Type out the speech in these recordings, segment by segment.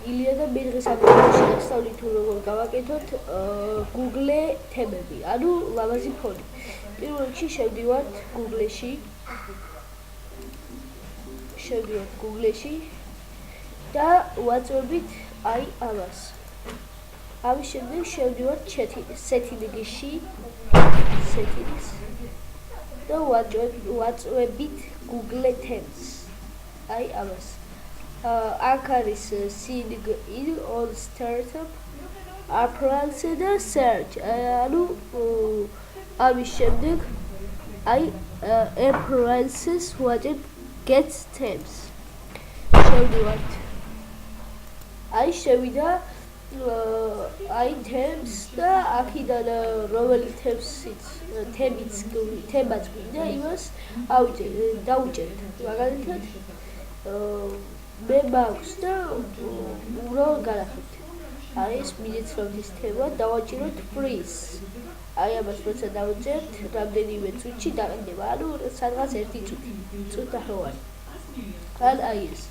ილია და მე დღესდღეობით შევსწავლით როგორ გავაკეთოთ Google თემები, ანუ ლამაზი ფონი. პირველ რიგში შევდივართ Google-ში და ვაწვევით აი ამას. ამის შემდეგ შევდივართ Settings-ში და ვაწვევით Google Themes. აი ამას. აქ არის Sign in on Startup, Appearance და Search. ანუ ამის შემდეგ აი Appearances ვაჭებ Get Themes. შევდივართ. აი შევიდა აი Themes და აქედან რომელი თემაც გვინდა იმას დავუჭერთ. მაგალითად მე მაქვს და უბრალოდ განახეთ. არის მინეცრობის თემა, დავაჭიროთ freeze. აი ამას როცა დავუჭერთ, რამდენიმე წუთში დაყენდება, ანუ სადღაც 1 წუთნახევარი. ან აი ეს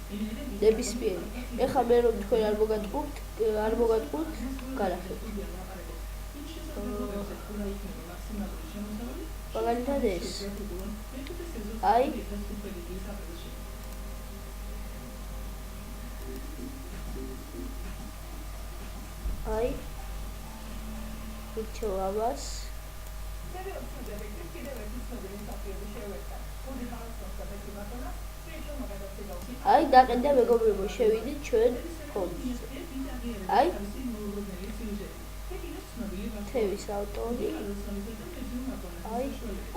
ნებისმიერი. ეხლა მე რომ თქვენ არ მოგატყუთ, განახეთ. მაგალითად ეს. აი ვირჩევ ამას. აი დაყენდა მეგობრებო, შევიდით ჩვენ ფონდზე. აი თემის ავტორი. აი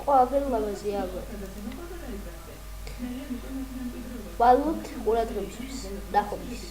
ყველაფერი ლამაზია ალბათ. ვალოთ ყურადღებისთვის. ნახვამდის.